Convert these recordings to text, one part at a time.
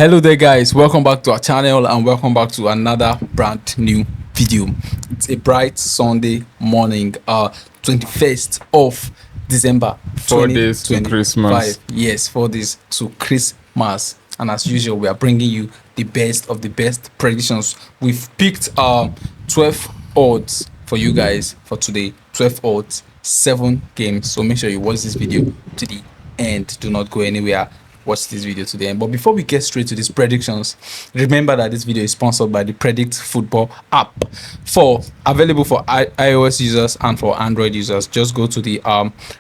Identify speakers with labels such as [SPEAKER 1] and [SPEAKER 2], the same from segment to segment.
[SPEAKER 1] Hello there guys, welcome back to our channel and welcome back to another brand new video. It's a bright Sunday morning, 21st of December
[SPEAKER 2] 4 days to
[SPEAKER 1] 2025.
[SPEAKER 2] Christmas.
[SPEAKER 1] Yes, 4 days to Christmas, and as usual we are bringing you the best of the best predictions. We've picked 12 odds for you guys for today. 12 odds, 7 games, so make sure you watch this video to the end. Do not go anywhere. Watch this video to the end. But before we get straight to these predictions, remember that this video is sponsored by the Predict Football app, available for iOS users and for Android users. Just go to the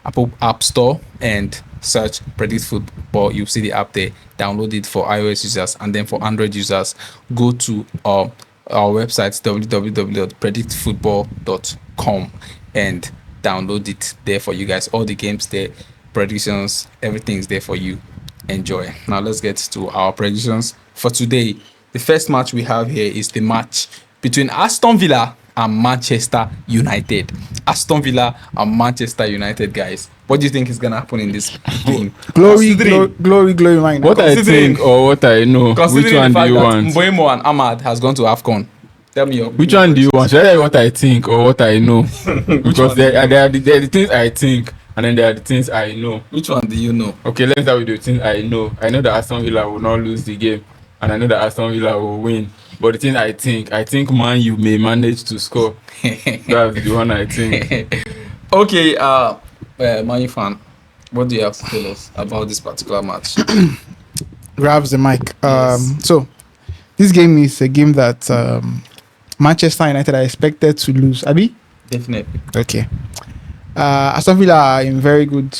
[SPEAKER 1] Apple App Store and search Predict Football. You'll see the app there. Download it for iOS users, and then for Android users, go to our website www.predictfootball.com and download it there for you guys. All the games there, predictions, everything's there for you. Enjoy. Now let's get to our predictions for today. The first match we have here is the match between Aston Villa and Manchester United. Aston Villa and Manchester United, guys. What do you think is gonna happen in this game?
[SPEAKER 3] Glory, mine.
[SPEAKER 2] What I think or what I know. Which one do you want?
[SPEAKER 1] Mboimo and Ahmad has gone to AFCON. Tell me
[SPEAKER 2] which one do you want? Should I tell you what I think or what I know? Because there are the things I think, and then there are the things I know.
[SPEAKER 1] Which one do you know?
[SPEAKER 2] Okay, let's start with the things I know. I know that Aston Villa will not lose the game, and I know that Aston Villa will win. But the thing I think Man U may manage to score. That's the one I think.
[SPEAKER 1] Okay, Man U fan, what do you have to tell us about this particular match?
[SPEAKER 3] Grabs the mic.
[SPEAKER 1] Yes.
[SPEAKER 3] So this game is a game that Manchester United are expected to lose. Abi?
[SPEAKER 1] Definitely.
[SPEAKER 3] Okay. Aston Villa are in very good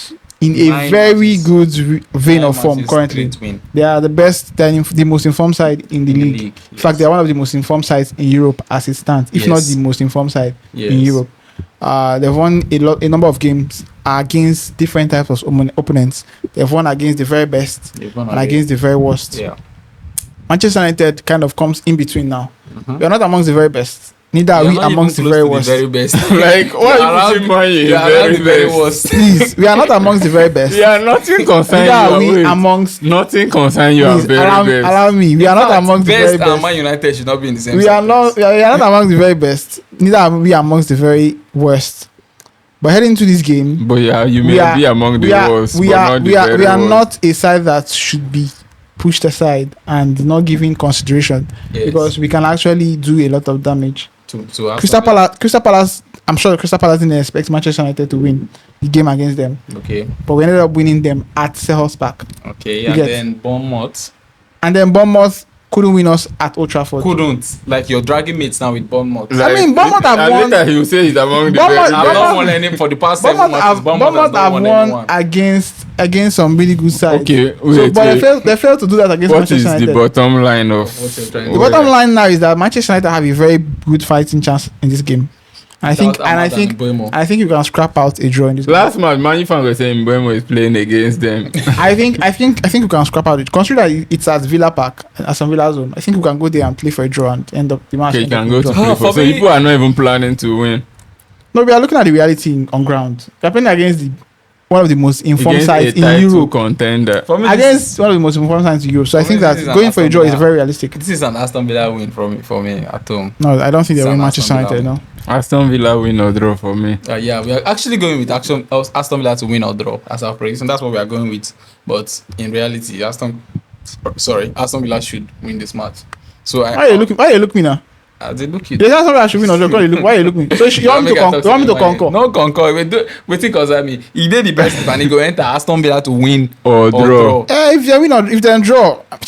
[SPEAKER 3] vein of form currently. They are the best, the most informed side in the league.
[SPEAKER 1] Yes.
[SPEAKER 3] In fact, they are one of the most informed sides in Europe as it stands, if not the most informed side in Europe. They've won a number of games against different types of opponents. They've won against the very best and against the very worst.
[SPEAKER 1] Yeah.
[SPEAKER 3] Manchester United kind of comes in between now. We are not amongst the very best. Neither are we amongst the very worst.
[SPEAKER 2] Like, why are you putting money in the very worst?
[SPEAKER 3] Please, we are not amongst the very best.
[SPEAKER 2] Yeah, nothing concern
[SPEAKER 3] Neither are
[SPEAKER 2] you.
[SPEAKER 3] we amongst.
[SPEAKER 2] Nothing concern you.
[SPEAKER 3] Please, allow me. We are not amongst the very best.
[SPEAKER 1] Man United should not be in the same.
[SPEAKER 3] We are not amongst the very best. Neither are we amongst the very worst. But heading into this game,
[SPEAKER 2] but yeah, you may be among the worst.
[SPEAKER 3] We are not a side that should be pushed aside and not given consideration, because we can actually do a lot of damage. To Crystal Palace, I'm sure Crystal Palace didn't expect Manchester United to win the game against them.
[SPEAKER 1] Okay.
[SPEAKER 3] But we ended up winning them at Selhurst Park.
[SPEAKER 1] Okay, then Bournemouth
[SPEAKER 3] couldn't win us at Old Trafford.
[SPEAKER 1] Couldn't. Like, you're dragging mates now with Bournemouth.
[SPEAKER 3] Like, I mean, Bournemouth have won.
[SPEAKER 2] Later he will say he's among the best.
[SPEAKER 1] I've not won any for the past 7 months.
[SPEAKER 3] Bournemouth have won against some really good sides.
[SPEAKER 2] Okay, wait.
[SPEAKER 3] They failed to do that against Manchester United.
[SPEAKER 2] What is the bottom line of...
[SPEAKER 3] The bottom line now is that Manchester United have a very good fighting chance in this game. I think you can scrap out a draw in this game.
[SPEAKER 2] Last match, Man U fans were saying Mboimo is playing against them.
[SPEAKER 3] I think you can scrap out it. Consider that it's at Villa Park, at some Villa zone. I think you can go there and play for a draw and end up the match.
[SPEAKER 2] Okay, you can go to play for. So people are not even planning to win.
[SPEAKER 3] No, we are looking at the reality on ground. We are playing against one of the most informed sides in Europe.
[SPEAKER 2] Contender.
[SPEAKER 3] Against one of the most informed sides in Europe. So I think that going for a draw is very realistic.
[SPEAKER 1] This is an Aston Villa win for me at home.
[SPEAKER 3] No, I don't think they'll win Manchester United, no.
[SPEAKER 2] Aston Villa win or draw for me.
[SPEAKER 1] Yeah, we are actually going with Aston Villa to win or draw as our prediction. That's what we are going with. But in reality, Aston Villa should win this match. So why
[SPEAKER 3] are you looking now?
[SPEAKER 1] They look you.
[SPEAKER 3] There's not something I should win or draw. Why are you looking? So you want me to conquer?
[SPEAKER 1] No conquer. We think because he did the best and he go enter Aston Villa to win
[SPEAKER 2] or draw.
[SPEAKER 3] If they win or if they draw, I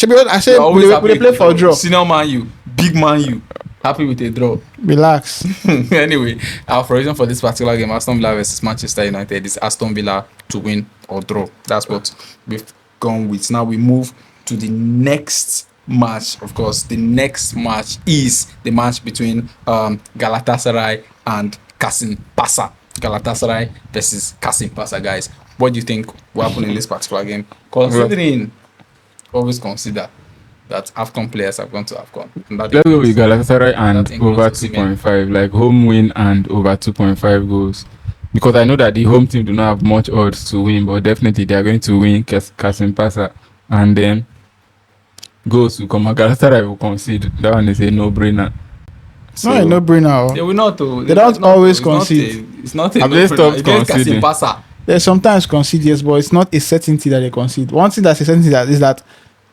[SPEAKER 3] say we play for a draw.
[SPEAKER 1] Senior Man U, big Man U. Happy with a draw.
[SPEAKER 3] Relax.
[SPEAKER 1] Anyway, our prediction for this particular game, Aston Villa versus Manchester United, is Aston Villa to win or draw. That's what we've gone with. Now we move to the next match. Of course, the next match is the match between Galatasaray and Kasimpasa. Galatasaray versus Kasimpasa, guys. What do you think will happen in this particular game? Always consider that AFCON players have gone to AFCON.
[SPEAKER 2] Let's go with Galatasaray and over 2.5, like home win and over 2.5 goals. Because I know that the home team do not have much odds to win, but definitely they are going to win Kasimpasa. And then goals will come. Galatasaray will concede. That one is a no-brainer.
[SPEAKER 3] It's not a no-brainer.
[SPEAKER 1] They will not.
[SPEAKER 3] They don't always concede.
[SPEAKER 1] It's not a
[SPEAKER 2] Have they
[SPEAKER 1] no-brainer.
[SPEAKER 2] stopped conceding?
[SPEAKER 1] Kasimpasa.
[SPEAKER 3] They sometimes concede, yes, but it's not a certainty that they concede. One thing that's a certainty that is that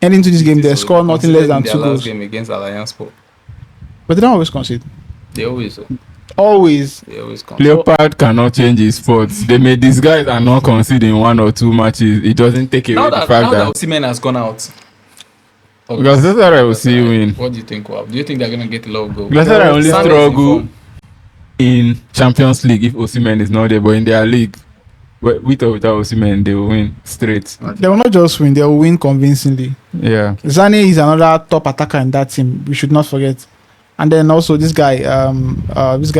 [SPEAKER 3] ending to this game, they score nothing less than 2 goals.
[SPEAKER 1] Last game against Alliance Sport.
[SPEAKER 3] But they don't always concede.
[SPEAKER 1] They always.
[SPEAKER 3] Always.
[SPEAKER 1] They always concede.
[SPEAKER 2] Leopard cannot change his sports. They may disguise and not concede in 1 or 2 matches. It doesn't take away the fact that
[SPEAKER 1] Osimhen has gone out.
[SPEAKER 2] Because Galatasaray will see win.
[SPEAKER 1] What do you think, Wab? Do you think they're going to get a lot of goals?
[SPEAKER 2] Galatasaray only struggle in Champions League if Osimhen is not there, but in their league, with or without Osimhen, they will win straight.
[SPEAKER 3] They will not just win, they will win convincingly.
[SPEAKER 2] Yeah.
[SPEAKER 3] Zane is another top attacker in that team. We should not forget. And then also this guy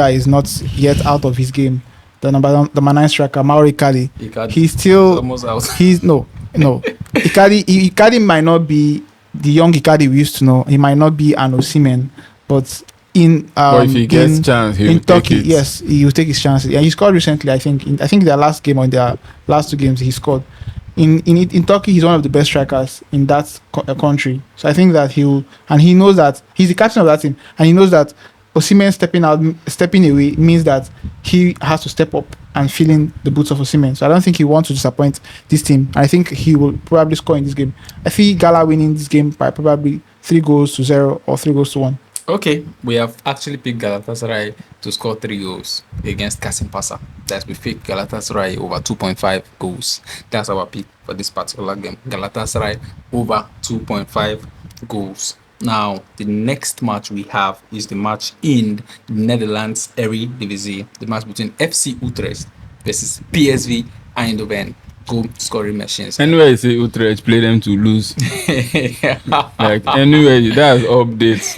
[SPEAKER 3] is not yet out of his game. The number 9 striker, Mauro Icardi. He's still
[SPEAKER 1] almost out.
[SPEAKER 3] He's no. Icardi might not be the young Icardi we used to know. He might not be an Osimhen, but
[SPEAKER 2] but if he gets chance,
[SPEAKER 3] in Turkey, yes, he will take his chances. And he scored recently. I think their last game or in their last 2 games he scored. In Turkey, he's one of the best strikers in that country. So I think that he will, and he knows that he's the captain of that team, and he knows that Osimhen stepping away means that he has to step up and fill in the boots of Osimhen. So I don't think he wants to disappoint this team. I think he will probably score in this game. I see Gala winning this game by probably 3-0 or 3-1.
[SPEAKER 1] Okay, we have actually picked Galatasaray to score 3 goals against Kasimpasa. That's we picked Galatasaray over 2.5 goals. That's our pick for this particular game. Galatasaray over 2.5 goals. Now, the next match we have is the match in Netherlands Eredivisie. The match between FC Utrecht versus PSV Eindhoven. Goal scoring machines.
[SPEAKER 2] Anyway, you say Utrecht play them to lose. Like anyway, that's updates.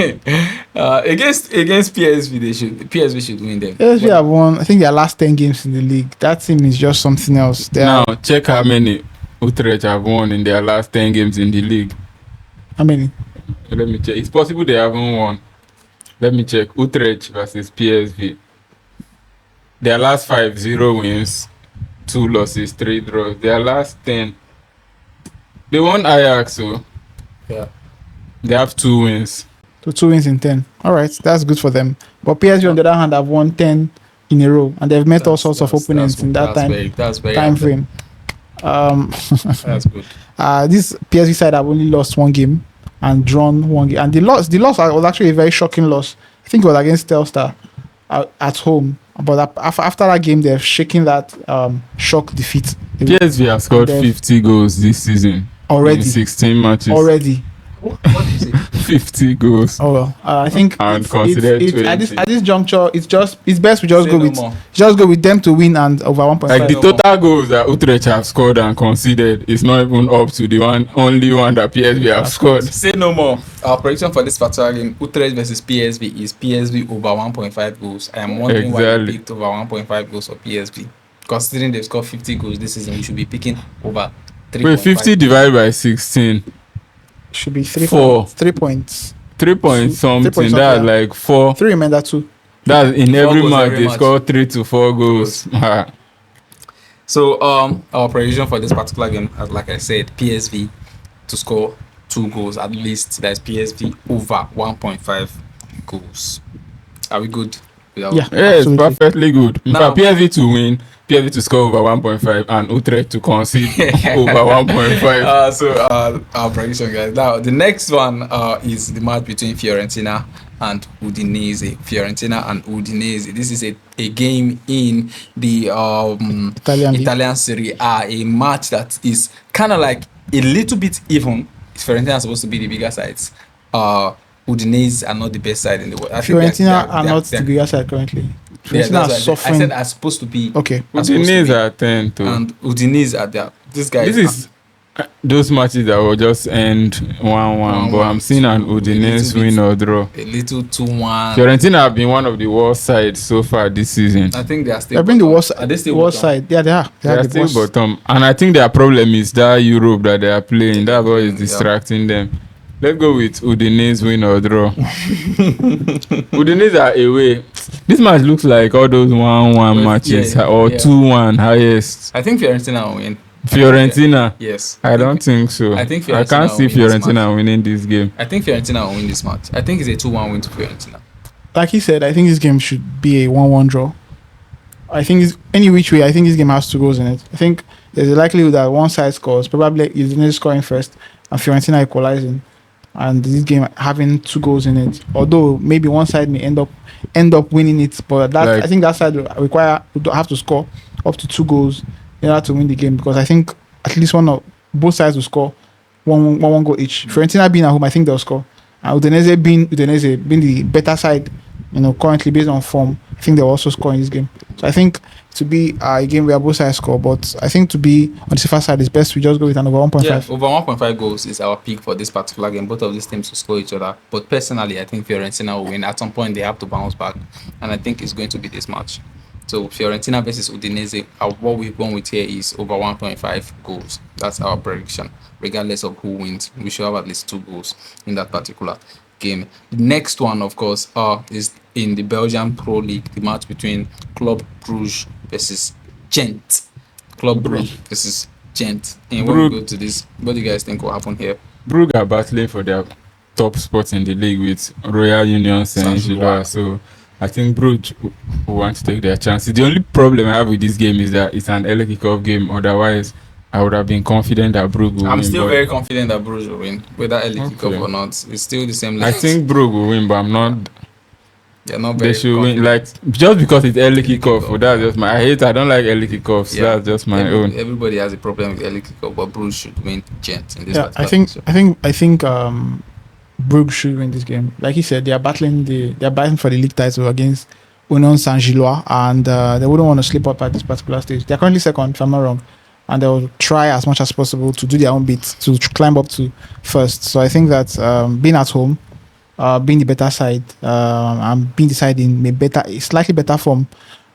[SPEAKER 1] Against PSV should win them.
[SPEAKER 3] PSV have won, I think, their last 10 games in the league. That team is just something else.
[SPEAKER 2] Now check how many Utrecht have won in their last 10 games in the league.
[SPEAKER 3] How many?
[SPEAKER 2] Let me check. It's possible they haven't won. Let me check. Utrecht versus PSV. Their last 5, 0 wins, 2 losses, 3 draws. Their last 10. They won Ajax, so
[SPEAKER 1] yeah.
[SPEAKER 2] They have 2 wins.
[SPEAKER 3] So 2 wins in 10. All right, that's good for them. But PSV on the other hand have won 10 in a row, and they've met all sorts of opponents in that time frame.
[SPEAKER 1] That's good.
[SPEAKER 3] This PSV side have only lost 1 game and drawn 1 game, and the loss was actually a very shocking loss. I think it was against Telstar at home. But after that game, they've shaken that shock defeat.
[SPEAKER 2] PSV have scored 50 goals this season.
[SPEAKER 3] Already.
[SPEAKER 2] In 16 matches.
[SPEAKER 3] Already.
[SPEAKER 1] What is it?
[SPEAKER 2] 50 goals.
[SPEAKER 3] Oh well. I think
[SPEAKER 2] and considered
[SPEAKER 3] at this juncture, it's best we just
[SPEAKER 1] Say
[SPEAKER 3] go with them to win and over 1.5.
[SPEAKER 2] Like the total goals that Utrecht have scored and conceded is not even up to the only one that PSV have scored.
[SPEAKER 1] Say no more. Our prediction for this particular game, Utrecht versus PSV, is PSV over 1.5 goals. I am wondering why you picked over 1.5 goals for PSV. Considering they've scored 50 goals this season, we should be picking over 3.5.
[SPEAKER 2] Wait, 50 divided by 16.
[SPEAKER 3] Should be 3 points.
[SPEAKER 2] 3 points something.
[SPEAKER 3] 3 points
[SPEAKER 2] That's like 4.
[SPEAKER 3] 3 remainder 2.
[SPEAKER 2] That's in every match they
[SPEAKER 1] match.
[SPEAKER 2] score 3 to 4 goals.
[SPEAKER 1] So our prediction for this particular game, like I said, PSV to score 2 goals at least. That's PSV over 1.5 goals. Are we good?
[SPEAKER 2] Yes, perfectly good. In fact, PSV to win, PSV to score over 1.5, and Utrecht to concede over 1.5.
[SPEAKER 1] So our prediction, guys. Now the next one is the match between Fiorentina and Udinese. Fiorentina and Udinese. This is a game in the Italian Serie A. A match that is kind of like a little bit even. Fiorentina is supposed to be the bigger sides. Udinese are not the best side in the world.
[SPEAKER 3] Fiorentina are not the bigger side currently. Fiorentina are suffering.
[SPEAKER 1] I said are supposed to be.
[SPEAKER 3] Okay.
[SPEAKER 2] Udinese are 10 too.
[SPEAKER 1] And Udinese are there. This is
[SPEAKER 2] those matches that will just end 1-1. But I'm seeing an Udinese win or draw.
[SPEAKER 1] A little 2-1.
[SPEAKER 2] Fiorentina have been one of the worst sides so far this season.
[SPEAKER 1] I think they are still.
[SPEAKER 3] They've been the worst. Are they still worst side? Yeah, they are.
[SPEAKER 2] They are still bottom. And I think their problem is that Europe that they are playing. That's what is distracting them. Let's go with Udinese win or draw. Udinese are away. This match looks like all those 1-1 matches or 2-1 highest.
[SPEAKER 1] I think Fiorentina will win.
[SPEAKER 2] Fiorentina.
[SPEAKER 1] Yes.
[SPEAKER 2] I don't think so.
[SPEAKER 1] I think
[SPEAKER 2] I can't see Fiorentina winning this game.
[SPEAKER 1] I think Fiorentina will win this match. I think it's a 2-1 win to Fiorentina.
[SPEAKER 3] Like he said, I think this game should be a 1-1 draw. I think it's, any which way, I think this game has 2 goals in it. I think there's a likelihood that one side scores, probably Udinese scoring first and Fiorentina equalizing, and this game having 2 goals in it. Although maybe one side may end up winning it, but that I think that side would have to score up to 2 goals in order to win the game, because I think at least both sides will score one goal each. Fiorentina being at home, I think they'll score. And Udinese being the better side, currently based on form, I think they'll also score in this game. So I think to be a game where both sides score, but I think to be on the safer side, it's best we just go with an over 1.5.
[SPEAKER 1] Yeah, over 1.5 goals is our pick for this particular game. Both of these teams will score each other. But personally, I think Fiorentina will win. At some point, they have to bounce back. And I think it's going to be this match. So Fiorentina versus Udinese, what we've gone with here is over 1.5 goals. That's our prediction. Regardless of who wins, we should have at least 2 goals in that particular game. The next one, of course, is in the Belgian Pro League, the match between Club Brugge versus Gent. Club Brugge versus Gent. And when we go to this, what do you guys think will happen here?
[SPEAKER 2] Brugge are battling for their top spot in the league with Royal Union Saint-Gilloise. So I think Brugge will want to take their chances. The only problem I have with this game is that it's an early kickoff game. Otherwise, I would have been confident that Brugge will win.
[SPEAKER 1] I'm still very confident that Brugge will win, whether early kickoff or not. It's still the same.
[SPEAKER 2] I think Brugge will win, but I'm not.
[SPEAKER 1] They're not very.
[SPEAKER 2] They should win, just because it's early kickoff. That's just my. I don't like early kickoffs. Yeah. That's just my own.
[SPEAKER 1] Everybody has a problem with early kickoff, but Brugge should win Gent in this.
[SPEAKER 3] Yeah, I think Brugge should win this game. Like he said, they are battling for the league title against Union Saint-Gilloise, and they wouldn't want to slip up at this particular stage. They are currently second, if I'm not wrong, and they'll try as much as possible to do their own bit to climb up to first. So I think that being at home, being the better side, and being the side in a slightly better form,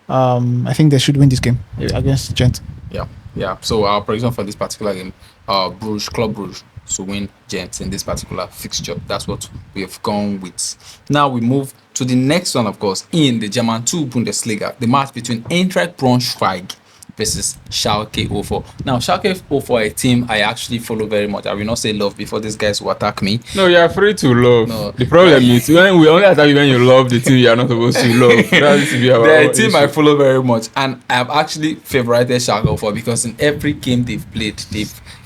[SPEAKER 3] I think they should win this game against Gent.
[SPEAKER 1] Yeah. So our prediction for this particular game, Club Brugge to win Gent in this particular fixture. That's what we have gone with. Now we move to the next one, of course, in the German 2 Bundesliga, the match between Eintracht Braunschweig versus Schalke 04. Now, Schalke 04, a team I actually follow very much. I will not say love before these guys will attack me.
[SPEAKER 2] No, you are free to love. No. The problem is when we only attack you when you love the team you are not supposed to love. That's to be our
[SPEAKER 1] They're a team issue. I follow very much, and I've actually favorited Schalke 04 because in every game they've played,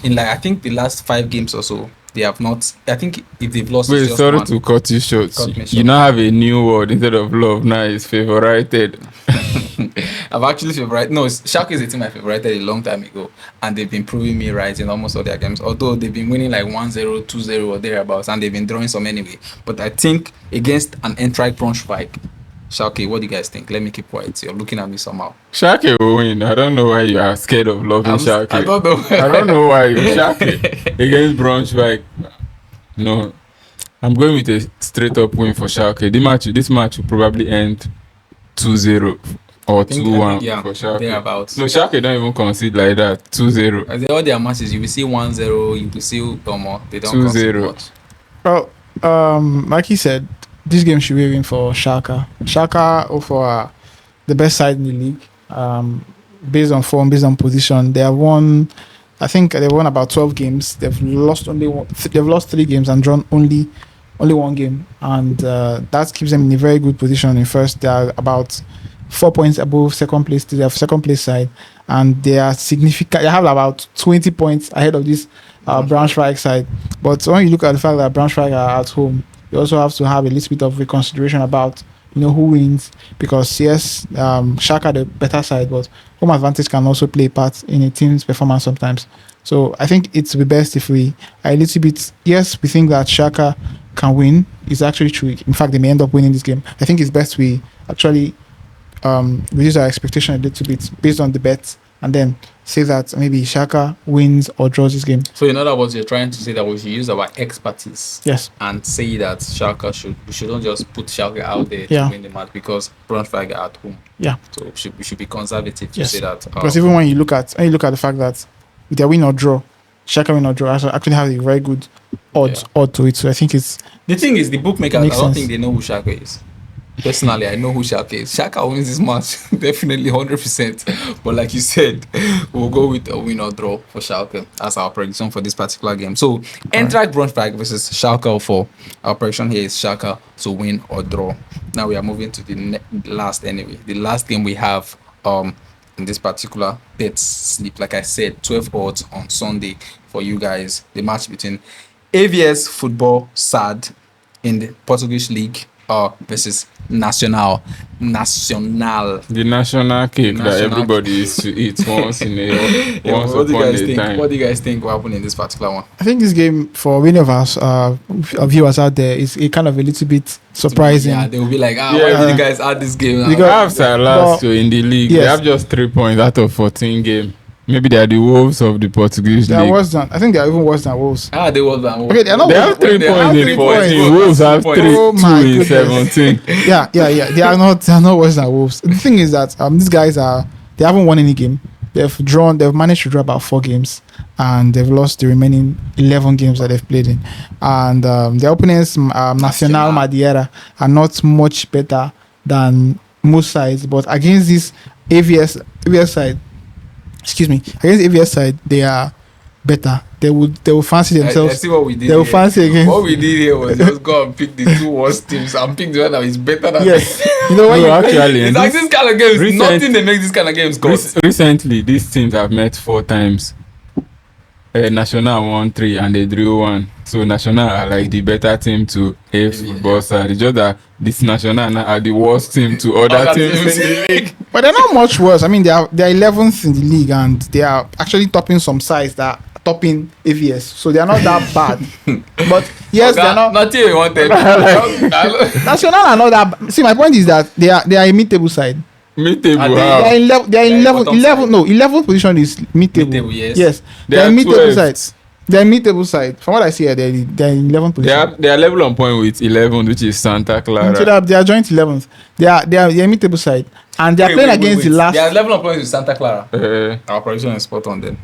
[SPEAKER 1] I think the last 5 games or so, they have not. I think if they've lost,
[SPEAKER 2] wait, sorry to cut you short. You now have a new word instead of love. Now it's favorited.
[SPEAKER 1] I've actually favorited. No, Schalke is a team I favorited a long time ago, and they've been proving me right in almost all their games. Although they've been winning like 1-0, 2-0 or thereabouts, and they've been drawing some anyway. But I think against an Eintracht Braunschweig, Schalke, what do you guys think? Let me keep quiet. You're looking at me somehow.
[SPEAKER 2] Schalke will win. I don't know why you are scared of loving Schalke.
[SPEAKER 1] I don't know.
[SPEAKER 2] I don't know why Schalke against Brunswick. No, I'm going with a straight up win for Schalke. This match will probably end 2-0 or 2-1 for Schalke.
[SPEAKER 1] Thereabouts.
[SPEAKER 2] No, Schalke don't even concede like that. 2-0.
[SPEAKER 1] All their matches, you will see 1-0. You will see more. They don't
[SPEAKER 2] 2-0.
[SPEAKER 3] Well, like he said, this game should be a win for Schalke. Schalke for the best side in the league. Based on form, based on position, they have won. I think they've won about 12 games. They've lost 3 games and drawn only 1 game, and that keeps them in a very good position. In first, they are about 4 points above second place. They have second place side, and they are significant. They have about 20 points ahead of this Braunschweig side. But when you look at the fact that Braunschweig are at home, you also have to have a little bit of reconsideration about who wins, because yes, Schalke are the better side, but home advantage can also play a part in a team's performance sometimes. So I think it's the best if we are a little bit. Yes, we think that Schalke can win. It's actually true. In fact, they may end up winning this game. I think it's best we actually reduce our expectation a little bit based on the bet, and then say that maybe Schalke wins or draws this game.
[SPEAKER 1] So in other words, you're trying to say that we should use our expertise,
[SPEAKER 3] yes,
[SPEAKER 1] and say that we shouldn't just put Schalke out there to win the match because Braunschweig are at home.
[SPEAKER 3] Yeah.
[SPEAKER 1] So we should be conservative to say that.
[SPEAKER 3] Because even when you look at the fact that with their win or draw, Schalke win or draw actually have a very good odd to it. So I think it's
[SPEAKER 1] the thing is the bookmakers. I don't think they know who Schalke is. personally, I know who Schalke is. Schalke wins this match, definitely 100%. But like you said, we'll go with a win or draw for Schalke as our prediction for this particular game. So, Eintracht Braunschweig versus Schalke 04. Our prediction here is Schalke to win or draw. Now we are moving to the last game we have in this particular bet slip. Like I said, 12 odds on Sunday for you guys. The match between AVS Futbol SAD in the Portuguese League versus Nacional.
[SPEAKER 2] The national cake that everybody used to eat once in a once
[SPEAKER 1] What do you
[SPEAKER 2] upon
[SPEAKER 1] guys
[SPEAKER 2] a
[SPEAKER 1] think?
[SPEAKER 2] time.
[SPEAKER 1] What do you guys think will happen in this particular one?
[SPEAKER 3] I think this game for many of us viewers out there is a kind of a little bit surprising.
[SPEAKER 1] Yeah, they will be like, why
[SPEAKER 2] Yeah.
[SPEAKER 1] did you guys add this game?
[SPEAKER 3] Because-
[SPEAKER 2] They have Salah in the league. They
[SPEAKER 3] Yes.
[SPEAKER 2] have just 3 points out of 14 games. Maybe they are the wolves of the Portuguese
[SPEAKER 3] They are
[SPEAKER 2] league.
[SPEAKER 3] worse than. I think they are even worse than Wolves.
[SPEAKER 1] They were than
[SPEAKER 3] Okay, they are not.
[SPEAKER 2] They have 3
[SPEAKER 1] They have
[SPEAKER 2] points
[SPEAKER 1] three
[SPEAKER 2] in
[SPEAKER 1] points.
[SPEAKER 2] 14. Wolves have 3,
[SPEAKER 3] Oh
[SPEAKER 2] 2
[SPEAKER 3] my
[SPEAKER 2] in
[SPEAKER 3] goodness.
[SPEAKER 2] 17.
[SPEAKER 3] Yeah. They are not. They are not worse than Wolves. The thing is that these guys they haven't won any game. They've managed to draw about 4 games, and they've lost the remaining 11 games that they've played in. And their opponents, Nacional Madeira, are not much better than most sides. But against this AVS side, against AVS side, they are better. They will fancy
[SPEAKER 1] I
[SPEAKER 3] themselves.
[SPEAKER 1] see what we did.
[SPEAKER 3] They will
[SPEAKER 1] here.
[SPEAKER 3] fancy against.
[SPEAKER 1] What we did here was just go and pick the 2 worst teams and pick the one that is better than
[SPEAKER 3] Yes, you know when
[SPEAKER 2] No,
[SPEAKER 3] you
[SPEAKER 2] actually,
[SPEAKER 1] It's
[SPEAKER 2] and
[SPEAKER 1] like this kind of games.
[SPEAKER 2] recent-
[SPEAKER 1] Nothing they make this kind of games cost.
[SPEAKER 2] Recently, these teams have met 4 times. National won 3 and they drew 1. So National are like the better team to AFC Football side. It's just that this National are the worst team to other teams in the league.
[SPEAKER 3] But they're not much worse. I mean, they are 11th in the league, and they are actually topping some sides that are topping AVS. So they are not that bad. But yes, they are not.
[SPEAKER 1] Nothing you wanted.
[SPEAKER 3] National are not that. See, my point is that they are a mid-table side.
[SPEAKER 2] Mid-table,
[SPEAKER 1] Are they-
[SPEAKER 2] how?
[SPEAKER 3] They are in
[SPEAKER 1] They are in
[SPEAKER 3] 11.
[SPEAKER 1] bottom
[SPEAKER 3] 11.
[SPEAKER 1] side.
[SPEAKER 3] No, 11th position is mid-table.
[SPEAKER 1] Mid-table, yes.
[SPEAKER 3] Yes,
[SPEAKER 2] They
[SPEAKER 3] they are
[SPEAKER 2] are
[SPEAKER 3] mid-table
[SPEAKER 2] 12th.
[SPEAKER 3] side. They are mid-table side. From what I see here, they are in 11th position.
[SPEAKER 2] They are level on point with 11, which is Santa
[SPEAKER 3] So
[SPEAKER 2] Clara.
[SPEAKER 3] they are joint 11th. They are mid-table side, and they are playing against the last.
[SPEAKER 1] They are level of points with Santa Clara.
[SPEAKER 2] Uh,
[SPEAKER 1] Our prediction is spot on then.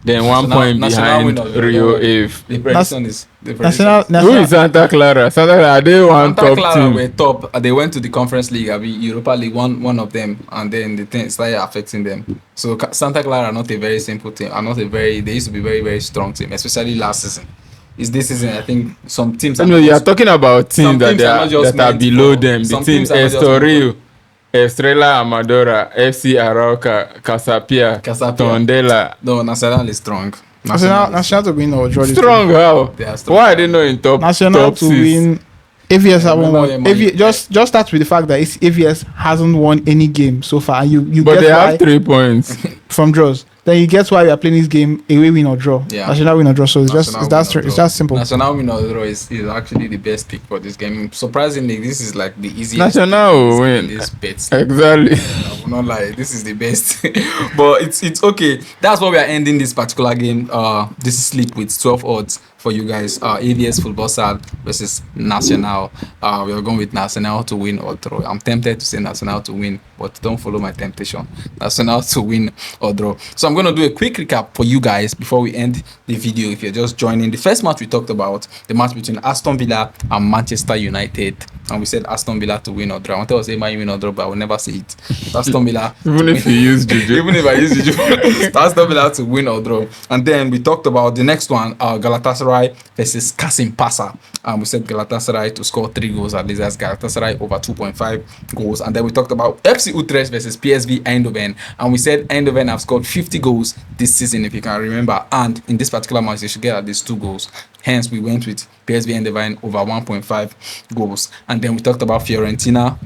[SPEAKER 2] then 1
[SPEAKER 1] National-
[SPEAKER 2] point
[SPEAKER 1] National
[SPEAKER 2] behind
[SPEAKER 1] winner.
[SPEAKER 2] Rio Ave.
[SPEAKER 1] The prediction is
[SPEAKER 3] National.
[SPEAKER 2] Who is Santa Clara? Santa Clara, they one
[SPEAKER 1] Santa
[SPEAKER 2] top
[SPEAKER 1] Clara
[SPEAKER 2] team.
[SPEAKER 1] were top. They went to the Conference League, Europa League, one of them, and then the thing started affecting them. So Santa Clara are not a very simple team. They used to be very, very strong team, especially last season. It's this season, I think some teams.
[SPEAKER 2] No, you are talking about
[SPEAKER 1] Some
[SPEAKER 2] teams that
[SPEAKER 1] teams
[SPEAKER 2] they
[SPEAKER 1] are
[SPEAKER 2] are
[SPEAKER 1] not just
[SPEAKER 2] that are
[SPEAKER 1] meant
[SPEAKER 2] below
[SPEAKER 1] for-
[SPEAKER 2] them. The
[SPEAKER 1] some
[SPEAKER 2] teams
[SPEAKER 1] teams are not just
[SPEAKER 2] Estoril, Estrela Amadora, FC Arauca, Casapia,
[SPEAKER 1] Casapia.
[SPEAKER 2] Tondela.
[SPEAKER 1] No, Nacional is strong.
[SPEAKER 3] National to win or draw. this
[SPEAKER 2] Strong
[SPEAKER 3] game.
[SPEAKER 2] how?
[SPEAKER 1] They are strong.
[SPEAKER 2] Why are they not in top
[SPEAKER 3] National
[SPEAKER 2] top
[SPEAKER 3] to
[SPEAKER 2] 6?
[SPEAKER 3] win. AVS haven't
[SPEAKER 1] remember
[SPEAKER 3] won.
[SPEAKER 1] when Mali-
[SPEAKER 3] Just start with the fact that AVS hasn't won any game so far. You
[SPEAKER 2] But
[SPEAKER 3] get
[SPEAKER 2] they
[SPEAKER 3] why
[SPEAKER 2] have 3 points.
[SPEAKER 3] from draws. Then you get why we are playing this game away win or draw.
[SPEAKER 1] Yeah.
[SPEAKER 3] National win or draw. So it's
[SPEAKER 1] Nacional win or
[SPEAKER 3] it's
[SPEAKER 1] draw.
[SPEAKER 3] that simple.
[SPEAKER 1] Nacional win or draw is actually the best pick for this game. Surprisingly, this is like the easiest.
[SPEAKER 2] Nacional will
[SPEAKER 1] pick
[SPEAKER 2] win.
[SPEAKER 1] in this bet.
[SPEAKER 2] Exactly.
[SPEAKER 1] I will not lie, this is the best. But it's okay. That's why we are ending this particular game. This sleep with 12 odds for you guys. AVS Football SAD versus Nacional. We are going with Nacional to win or draw. I'm tempted to say Nacional to win, but don't follow my temptation. Nacional to win or draw. So I'm going to do a quick recap for you guys before we end the video. If you're just joining, the first match we talked about, the match between Aston Villa and Manchester United, and we said Aston Villa to win or draw. I wanted to say Man U win or draw, but I will never say it. Aston Villa
[SPEAKER 2] Even if you use Juju.
[SPEAKER 1] even if I use Juju, Aston Villa to win or draw. And then we talked about the next one, Galatasaray versus Kasimpasa. We said Galatasaray to score 3 goals at least. That's Galatasaray over 2.5 goals. And then we talked about FC Utrecht versus PSV Eindhoven. And we said Eindhoven have scored 50 goals this season, if you can remember. And in this particular match, they should get at least 2 goals. Hence, we went with PSV Eindhoven over 1.5 goals. And then we talked about Fiorentina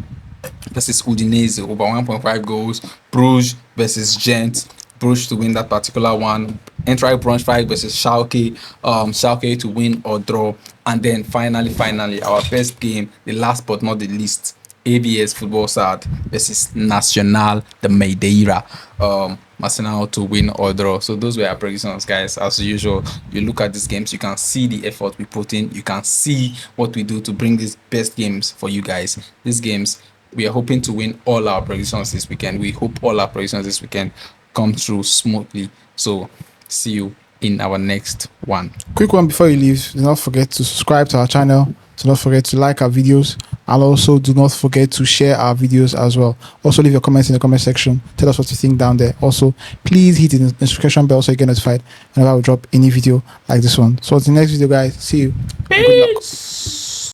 [SPEAKER 1] versus Udinese over 1.5 goals. Brugge versus Gent. Brugge to win that particular one. Eintracht Braunschweig versus Schalke. Schalke to win or draw. And then finally, our best game, the last but not the least, AVS Football SAD versus Nacional de Madeira. Nacional to win or draw. So those were our predictions, guys. As usual, you look at these games, you can see the effort we put in. You can see what we do to bring these best games for you guys. These games, we are hoping to win all our predictions this weekend. We hope all our predictions this weekend come through smoothly. So see you in our next one.
[SPEAKER 3] Quick one before you leave. Do not forget to subscribe to our channel. Do not forget to like our videos. And also, do not forget to share our videos as well. Also, leave your comments in the comment section. Tell us what you think down there. Also, please hit the notification bell so you get notified whenever we drop any video like this one. So, until the next video, guys. See you.
[SPEAKER 1] Peace. Good luck.